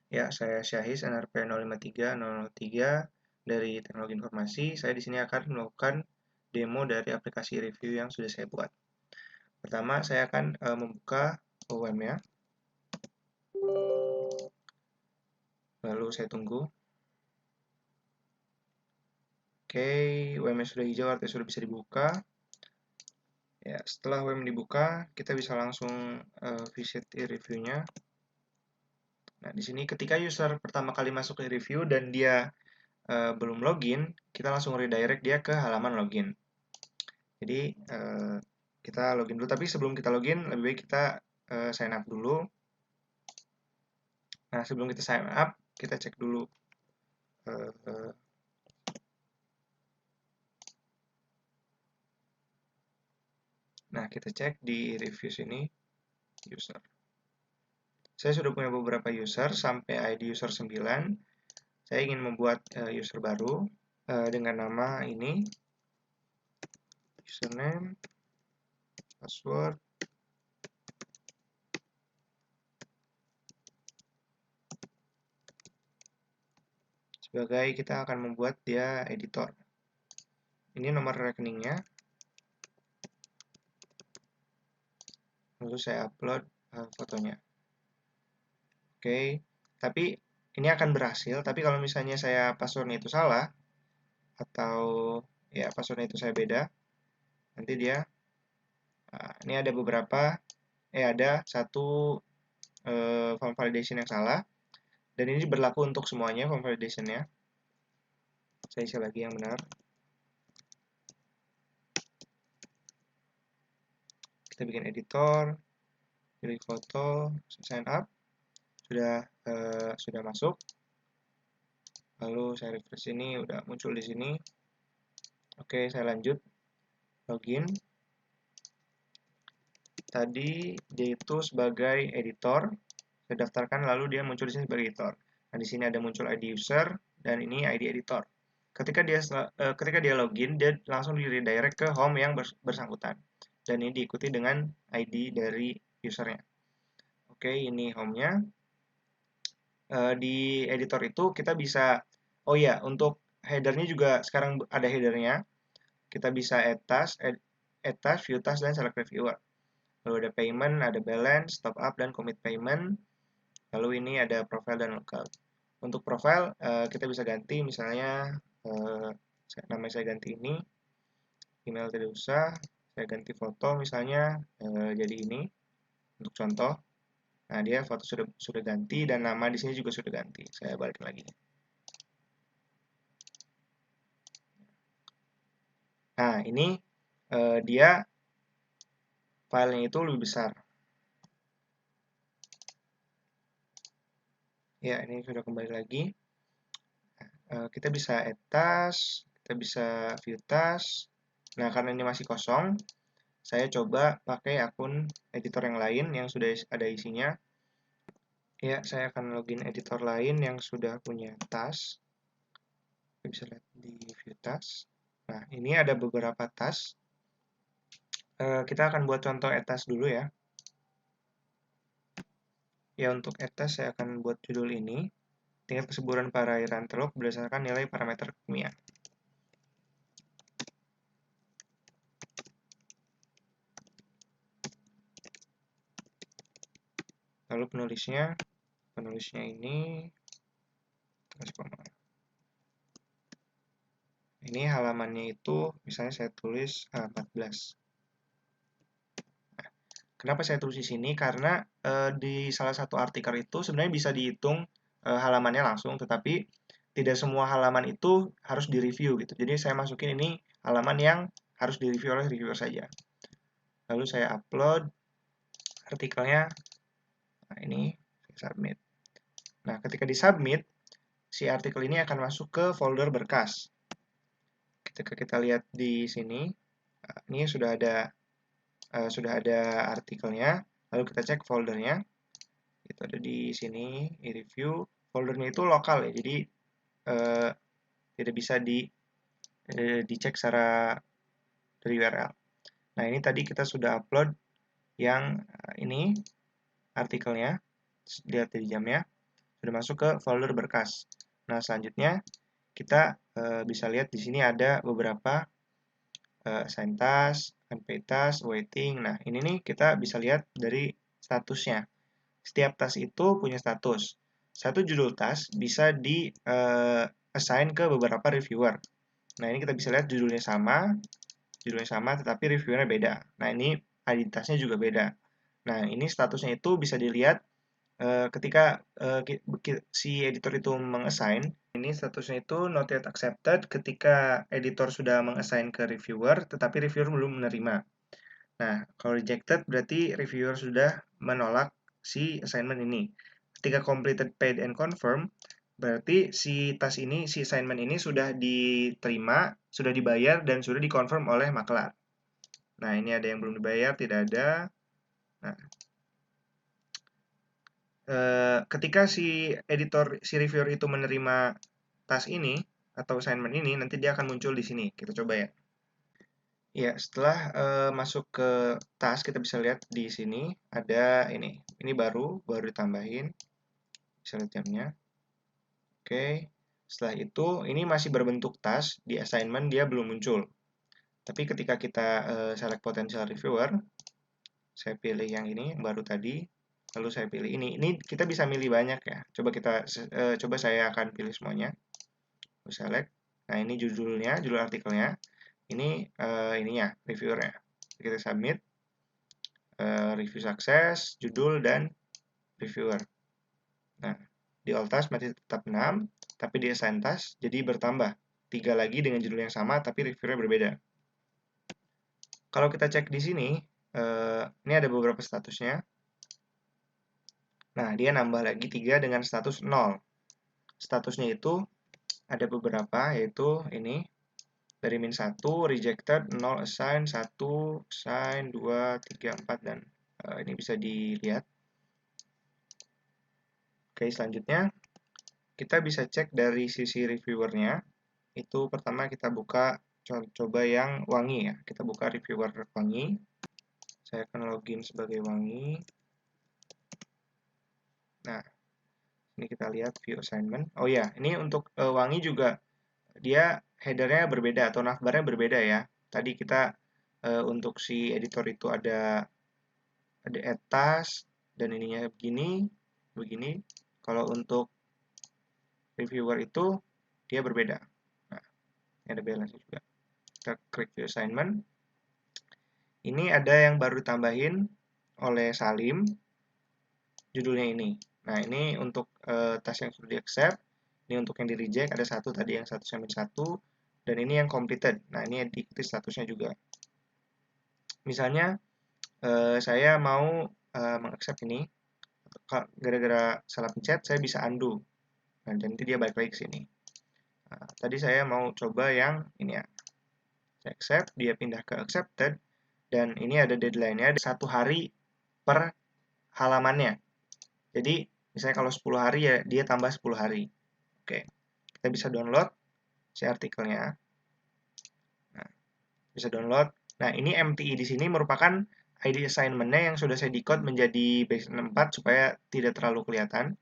Ya, saya Syahis NRP 053003 dari Teknologi Informasi. Saya di sini akan melakukan demo dari aplikasi review yang sudah saya buat. Pertama, saya akan membuka OWM-nya. Lalu saya tunggu. Oke, OWM-nya sudah hijau, artinya sudah bisa dibuka. Ya, setelah OWM dibuka, kita bisa langsung visit e-review-nya. Nah, di sini ketika user pertama kali masuk ke review dan dia belum login, kita langsung redirect dia ke halaman login. Jadi kita login dulu, tapi sebelum kita login lebih baik kita sign up dulu. Nah, sebelum kita sign up, kita cek dulu nah, kita cek di review sini user. Saya sudah punya beberapa user sampai ID user 9. Saya ingin membuat user baru dengan nama ini, username, password. Sebagai kita akan membuat dia editor. Ini nomor rekeningnya. Lalu saya upload fotonya. Oke, tapi ini akan berhasil. Tapi kalau misalnya saya passwordnya itu salah, atau ya passwordnya itu saya beda, nanti dia, ini ada beberapa, ada satu form validation yang salah, dan ini berlaku untuk semuanya form validationnya. Saya isi lagi yang benar. Kita bikin editor, pilih foto, sign up, sudah masuk. Lalu saya refresh ini, udah muncul di sini. Oke, saya lanjut login. Tadi dia itu sebagai editor, saya daftarkan lalu dia muncul di sini sebagai editor. Nah, di sini ada muncul ID user dan ini ID editor. Ketika dia login, dia langsung di redirect ke home yang bersangkutan. Dan ini diikuti dengan ID dari usernya. Oke, ini home-nya. Di editor itu kita bisa, oh ya, untuk headernya juga sekarang ada headernya. Kita bisa add task, view task, dan select reviewer. Lalu ada payment, ada balance, top up, dan commit payment. Lalu ini ada profile dan lookup. Untuk profile kita bisa ganti, misalnya nama saya ganti ini, email tidak usah, saya ganti foto misalnya jadi ini untuk contoh. Nah, dia foto sudah ganti dan nama di sini juga sudah ganti. Saya balik lagi. Nah, ini dia filenya itu lebih besar. Ya, ini sudah kembali lagi. Kita bisa add task, kita bisa view task. Nah, karena ini masih kosong, saya coba pakai akun editor yang lain yang sudah ada isinya. Ya, saya akan login editor lain yang sudah punya task. Kita bisa lihat di view task. Nah, ini ada beberapa task. Kita akan buat contoh add task dulu ya. Ya, untuk add task saya akan buat judul ini. Tingkat kesuburan perairan Teluk berdasarkan nilai parameter kimia. Lalu penulisnya ini ini halamannya itu misalnya saya tulis 14. Nah, kenapa saya tulis di sini? Karena di salah satu artikel itu sebenarnya bisa dihitung halamannya langsung, tetapi tidak semua halaman itu harus direview gitu. Jadi saya masukin ini halaman yang harus direview oleh reviewer saja. Lalu saya upload artikelnya. Nah, ini submit. Nah, ketika disubmit, si artikel ini akan masuk ke folder berkas. Ketika kita lihat di sini, ini sudah ada artikelnya. Lalu kita cek foldernya. Itu ada di sini, e-review. Foldernya itu lokal ya, jadi tidak bisa dicek secara dari URL. Nah, ini tadi kita sudah upload yang ini artikelnya, lihat di jamnya. sudah masuk ke folder berkas. Nah, selanjutnya kita bisa lihat di sini ada beberapa assign task, unpaid task, waiting. Nah, ini nih kita bisa lihat dari statusnya. Setiap task itu punya status. Satu judul task bisa di assign ke beberapa reviewer. Nah, ini kita bisa lihat judulnya sama, tetapi reviewernya beda. Nah, ini identitasnya juga beda. Nah, ini statusnya itu bisa dilihat ketika si editor itu mengassign. Ini statusnya itu not yet accepted ketika editor sudah mengassign ke reviewer, tetapi reviewer belum menerima. Nah, kalau rejected berarti reviewer sudah menolak si assignment ini. Ketika completed, paid, and confirm, berarti si task ini, si assignment ini sudah diterima, sudah dibayar, dan sudah dikonfirm oleh makelar. Nah, ini ada yang belum dibayar, tidak ada. Nah, ketika si editor, si reviewer itu menerima task ini, atau assignment ini, nanti dia akan muncul di sini. Kita coba ya. Ya, setelah masuk ke task, kita bisa lihat di sini ada ini. Ini baru ditambahin. Bisa lihat jamnya. Oke. Setelah itu, ini masih berbentuk task. Di assignment dia belum muncul. Tapi ketika kita select potential reviewer, saya pilih yang ini, yang baru tadi. Lalu saya pilih ini. Ini kita bisa milih banyak ya. Coba saya akan pilih semuanya. Select. Nah, ini judulnya, judul artikelnya. Ini ininya, reviewernya. Kita submit. Review sukses, judul, dan reviewer. Nah, di all task masih tetap 6, tapi di assign task jadi bertambah. 3 lagi dengan judul yang sama, tapi reviewernya berbeda. Kalau kita cek di sini, ini ada beberapa statusnya. Nah, dia nambah lagi 3 dengan status 0. Statusnya itu ada beberapa, yaitu ini. Dari min 1, rejected, 0, assign, 1, assign, 2, 3, 4, dan ini bisa dilihat. Oke, selanjutnya kita bisa cek dari sisi reviewernya. Itu pertama kita buka, coba yang wangi ya. Kita buka reviewer wangi. Saya akan login sebagai wangi. Nah, ini kita lihat view assignment. Oh ya, ini untuk wangi juga dia headernya berbeda atau navbarnya berbeda ya. Tadi kita untuk si editor itu ada add task dan ininya begini. Kalau untuk reviewer itu dia berbeda. Nah, ini ada balance juga. Kita klik view assignment. Ini ada yang baru ditambahin oleh Salim, judulnya ini. Nah, ini untuk task yang sudah di-accept, ini untuk yang di-reject, ada satu tadi yang 1/1, dan ini yang completed. Nah, ini diikuti statusnya juga. Misalnya, saya mau mengaccept ini, gara-gara salah pencet, saya bisa undo. Nah, nanti dia balik lagi ke sini. Nah, tadi saya mau coba yang ini ya. Saya accept, dia pindah ke accepted, dan ini ada deadline-nya, ada 1 hari per halamannya. Jadi, misalnya kalau 10 hari ya dia tambah 10 hari. Oke, kita bisa download si artikelnya. Nah, bisa download. Nah, ini MTI di sini merupakan ID assignment-nya yang sudah saya decode menjadi base 64 supaya tidak terlalu kelihatan.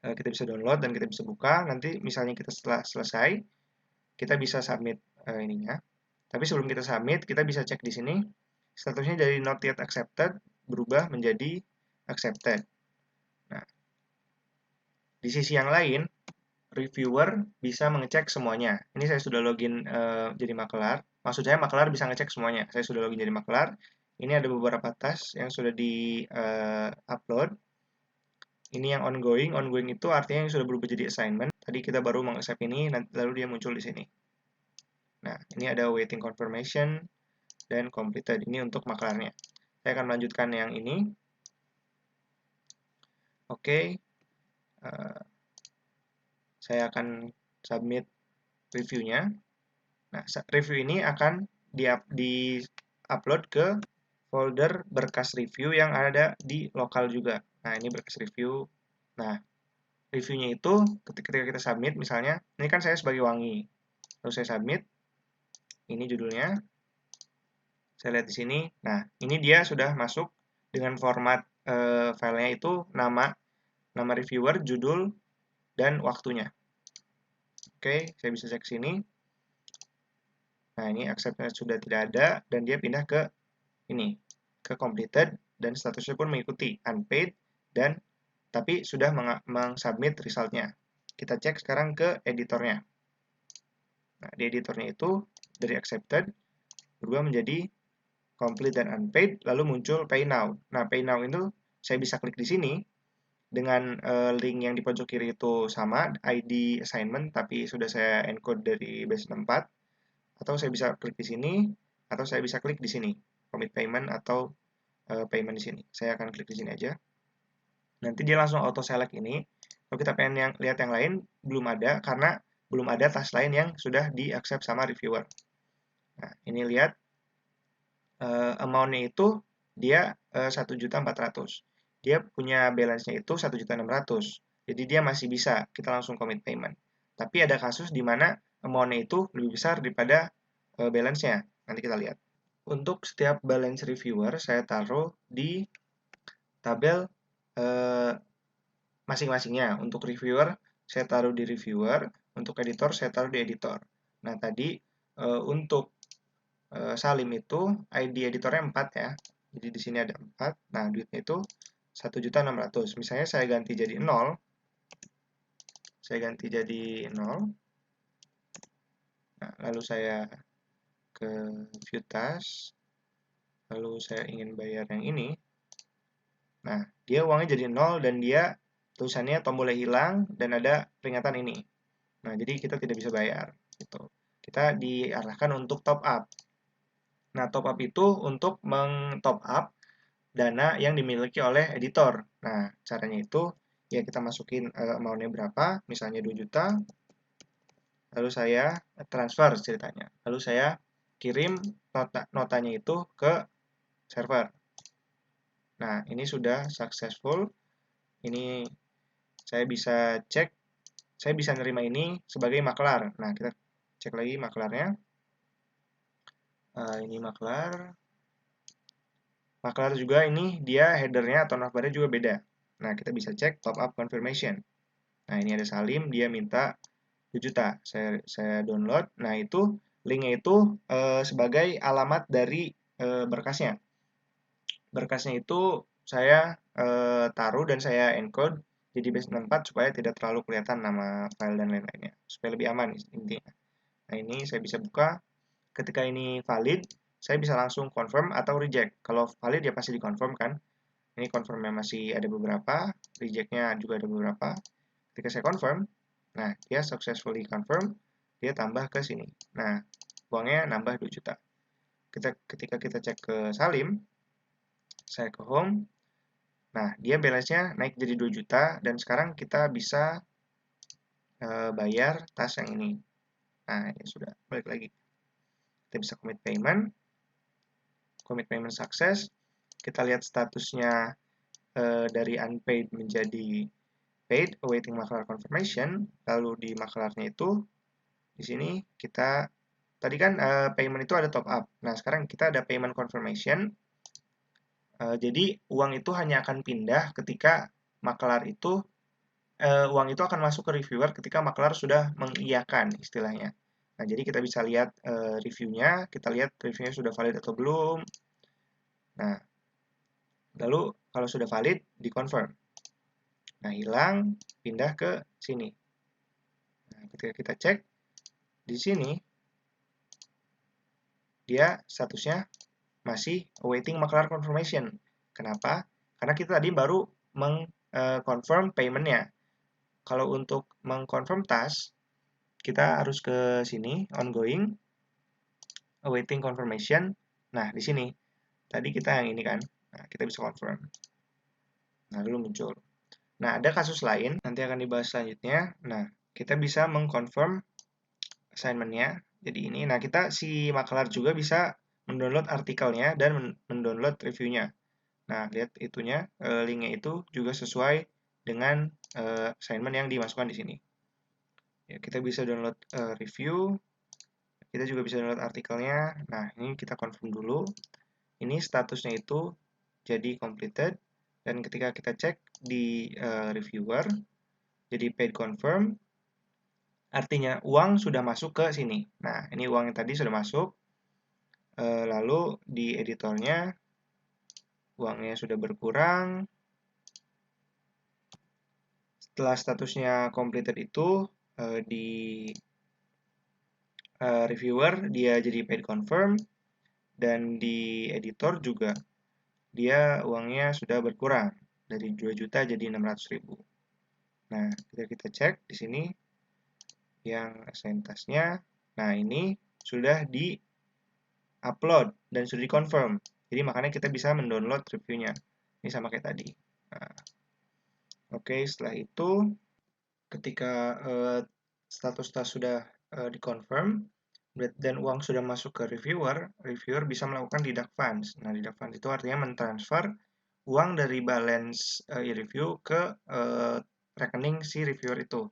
Kita bisa download dan kita bisa buka. Nanti misalnya kita setelah selesai, kita bisa submit ininya. Tapi sebelum kita submit, kita bisa cek di sini. Statusnya dari not yet accepted berubah menjadi accepted. Nah, di sisi yang lain, reviewer bisa mengecek semuanya. Ini saya sudah login jadi makelar. Maksud saya makelar bisa ngecek semuanya. Saya sudah login jadi makelar. Ini ada beberapa task yang sudah di-upload. Ini yang ongoing. Ongoing itu artinya yang sudah berubah jadi assignment. Tadi kita baru meng-accept ini, lalu dia muncul di sini. Nah, ini ada waiting confirmation dan completed. Ini untuk makelarnya. Saya akan melanjutkan yang ini. Oke. Saya akan submit reviewnya. Nah, review ini akan di-upload ke folder berkas review yang ada di lokal juga. Nah, ini berkas review. Nah, reviewnya itu ketika kita submit, misalnya, ini kan saya sebagai wangi. Lalu saya submit. Ini judulnya. Saya lihat di sini. Nah, ini dia sudah masuk dengan format filenya itu nama nama reviewer, judul, dan waktunya. Oke, saya bisa cek sini. Nah, ini accept-nya sudah tidak ada, dan dia pindah ke ini, ke completed, dan statusnya pun mengikuti unpaid, dan tapi sudah meng-submit resultnya. Kita cek sekarang ke editornya. Nah, di editornya itu, dari accepted, berubah menjadi complete dan unpaid, lalu muncul pay now. Nah, pay now itu saya bisa klik di sini dengan link yang di pojok kiri itu sama, ID assignment, tapi sudah saya encode dari base 4, atau saya bisa klik di sini, atau saya bisa klik di sini, commit payment atau payment di sini. Saya akan klik di sini aja. Nanti dia langsung auto select ini. Kalau kita pengen lihat yang lain, belum ada, karena belum ada task lain yang sudah di accept sama reviewer. Nah, ini lihat amount-nya itu dia 1.400.000. Dia punya balance-nya itu 1.600.000. Jadi dia masih bisa kita langsung commit payment. Tapi ada kasus di mana amount-nya itu lebih besar daripada balance-nya. Nanti kita lihat. Untuk setiap balance reviewer saya taruh di tabel masing-masingnya. Untuk reviewer saya taruh di reviewer, untuk editor saya taruh di editor. Nah, tadi untuk Salim itu ID editornya 4 ya. Jadi di sini ada 4. Nah, duitnya itu 1.600.000. Misalnya saya ganti jadi 0. Saya ganti jadi 0. Nah, lalu saya ke view task. Lalu saya ingin bayar yang ini. Nah, dia uangnya jadi 0 dan dia tulisannya tombolnya hilang dan ada peringatan ini. Nah, jadi kita tidak bisa bayar gitu. Kita diarahkan untuk top up. Nah, top up itu untuk meng-top up dana yang dimiliki oleh editor. Nah, caranya itu ya kita masukin amount-nya berapa, misalnya 2 juta, lalu saya transfer ceritanya. Lalu saya kirim notanya itu ke server. Nah, ini sudah successful. Ini saya bisa cek, saya bisa nerima ini sebagai maklar. Nah, kita cek lagi maklarnya. Ini maklar. Maklar juga ini dia headernya atau navbarnya juga beda. Nah, kita bisa cek top up confirmation. Nah, ini ada Salim, dia minta 2 juta. Saya download. Nah, itu linknya itu sebagai alamat dari berkasnya. Berkasnya itu saya taruh dan saya encode jadi base 64 supaya tidak terlalu kelihatan nama file dan lain-lainnya. Supaya lebih aman intinya. Nah, ini saya bisa buka. Ketika ini valid, saya bisa langsung confirm atau reject. Kalau valid ya pasti di-confirm kan. Ini confirmnya masih ada beberapa, rejectnya juga ada beberapa. Ketika saya confirm, nah dia successfully confirm, dia tambah ke sini. Nah, uangnya nambah 2 juta. Ketika kita cek ke Salim, saya ke home, nah dia balance-nya naik jadi 2 juta, dan sekarang kita bisa bayar tas yang ini. Nah, ya sudah, balik lagi. Kita bisa commit payment success. Kita lihat statusnya dari unpaid menjadi paid, awaiting maklar confirmation. Lalu di maklarnya itu, di sini kita, tadi kan payment itu ada top up. Nah, sekarang kita ada payment confirmation. Jadi, uang itu hanya akan pindah ketika maklar itu, uang itu akan masuk ke reviewer ketika maklar sudah mengiyakan istilahnya. Nah, jadi kita bisa lihat reviewnya, kita lihat reviewnya sudah valid atau belum. Nah, lalu kalau sudah valid, di-confirm. Nah, hilang, pindah ke sini. Nah, ketika kita cek, di sini, dia statusnya masih awaiting maklar confirmation. Kenapa? Karena kita tadi baru meng-confirm payment-nya. Kalau untuk meng-confirm task, kita harus ke sini, ongoing, awaiting confirmation. Nah, di sini. Tadi kita yang ini kan. Nah, kita bisa confirm. Nah, dulu muncul. Nah, ada kasus lain, nanti akan dibahas selanjutnya. Nah, kita bisa meng-confirm assignment-nya. Jadi ini, nah kita si maklar juga bisa mendownload artikelnya dan mendownload reviewnya. Nah, lihat itunya, linknya itu juga sesuai dengan assignment yang dimasukkan di sini. Ya, kita bisa download review, kita juga bisa download artikelnya. Nah, ini kita confirm dulu. Ini statusnya itu jadi completed, dan ketika kita cek di reviewer, jadi paid confirm, artinya uang sudah masuk ke sini. Nah, ini uang yang tadi sudah masuk, lalu di editornya uangnya sudah berkurang. Setelah statusnya completed itu, di reviewer dia jadi paid confirm, dan di editor juga dia uangnya sudah berkurang dari 2 juta jadi 600.000. Nah, kita cek di sini yang assign task-nya. Nah, ini sudah di-upload dan sudah di-confirm. Jadi makanya kita bisa mendownload reviewnya. Ini sama kayak tadi. Nah, oke, setelah itu ketika status task sudah di-confirm dan uang sudah masuk ke reviewer bisa melakukan deduct funds. Nah, deduct funds itu artinya mentransfer uang dari balance e-review ke rekening si reviewer itu.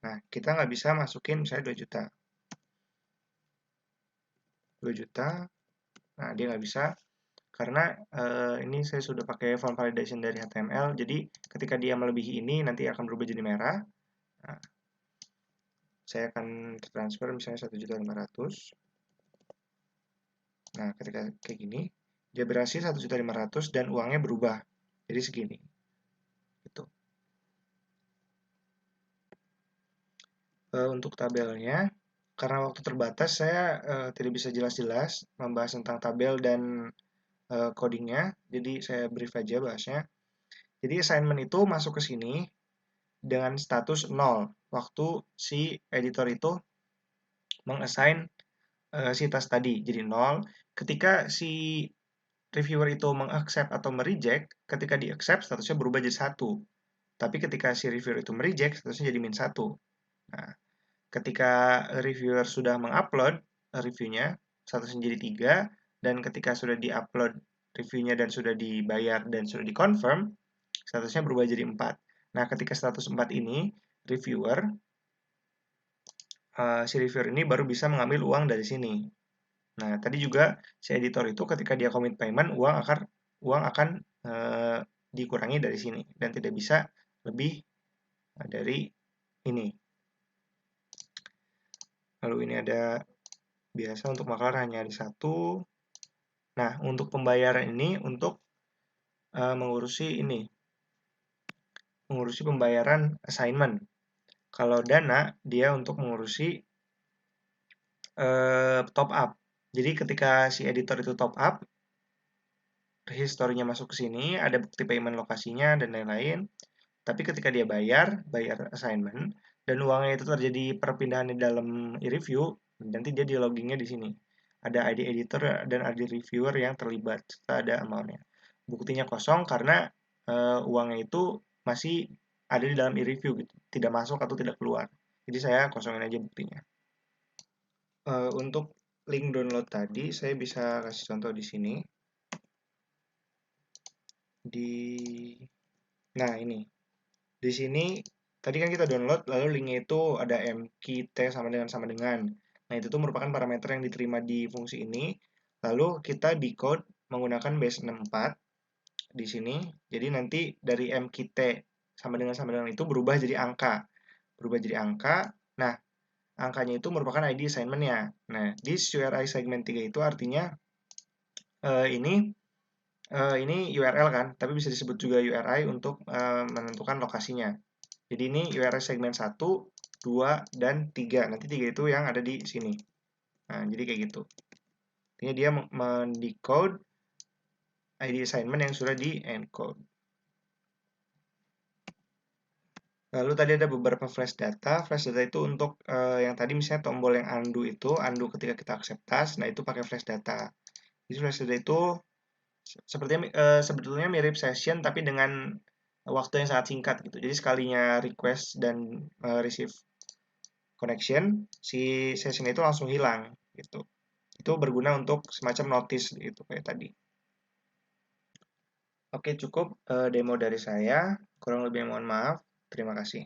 Nah, kita nggak bisa masukin misalnya 2 juta. 2 juta, nah dia nggak bisa karena ini saya sudah pakai form validation dari HTML, jadi ketika dia melebihi ini nanti akan berubah jadi merah. Nah, saya akan transfer misalnya 1.500.000. Nah, ketika kayak gini, dia berhasil 1.500.000 dan uangnya berubah jadi segini. Gitu. Untuk tabelnya, karena waktu terbatas, saya tidak bisa jelas-jelas membahas tentang tabel dan codingnya, jadi saya brief aja bahasnya. Jadi assignment itu masuk ke sini dengan status 0, waktu si editor itu mengassign si task tadi, jadi 0. Ketika si reviewer itu mengaccept atau mereject, ketika di-accept statusnya berubah jadi 1. Tapi ketika si reviewer itu mereject, statusnya jadi -1. Nah, ketika reviewer sudah mengupload reviewnya, statusnya jadi 3, dan ketika sudah di-upload reviewnya dan sudah dibayar dan sudah di-confirm, statusnya berubah jadi 4. Nah, ketika status 4 ini, si reviewer ini baru bisa mengambil uang dari sini. Nah, tadi juga si editor itu ketika dia commit payment, uang akan dikurangi dari sini dan tidak bisa lebih dari ini. Lalu ini ada biasa untuk maklar hanya ada 1. Nah, untuk pembayaran ini untuk mengurusi pembayaran assignment. Kalau dana, dia untuk mengurusi top up. Jadi ketika si editor itu top up, historinya masuk ke sini, ada bukti payment lokasinya dan lain-lain. Tapi ketika dia bayar assignment, dan uangnya itu terjadi perpindahan di dalam e-review, nanti dia di loggingnya di sini. Ada ID editor dan ID reviewer yang terlibat, serta ada amount-nya. Buktinya kosong karena uangnya itu masih ada di dalam e-review gitu, tidak masuk atau tidak keluar. Jadi saya kosongin aja buktinya. Untuk link download tadi, saya bisa kasih contoh di sini. Nah, ini. Di sini, tadi kan kita download, lalu linknya itu ada mkey t sama dengan. Nah, itu tuh merupakan parameter yang diterima di fungsi ini. Lalu kita decode menggunakan base 64 di sini. Jadi nanti dari mkey t sama dengan itu berubah jadi angka. Nah, angkanya itu merupakan ID assignment-nya. Nah, di URI segment 3 itu artinya ini URL kan, tapi bisa disebut juga URI untuk menentukan lokasinya. Jadi ini URI segmen 1, 2, dan 3. Nanti 3 itu yang ada di sini. Nah, jadi kayak gitu. Artinya dia mendecode ID assignment yang sudah di-encode. Lalu tadi ada beberapa flash data. Flash data itu untuk yang tadi misalnya tombol yang undo ketika kita accept task. Nah, itu pakai flash data. Jadi flash data itu sebetulnya mirip session tapi dengan waktu yang sangat singkat gitu. Jadi sekalinya request dan receive connection, si session itu langsung hilang gitu. Itu berguna untuk semacam notice gitu kayak tadi. Oke, cukup demo dari saya. Kurang lebih mohon maaf. Terima kasih.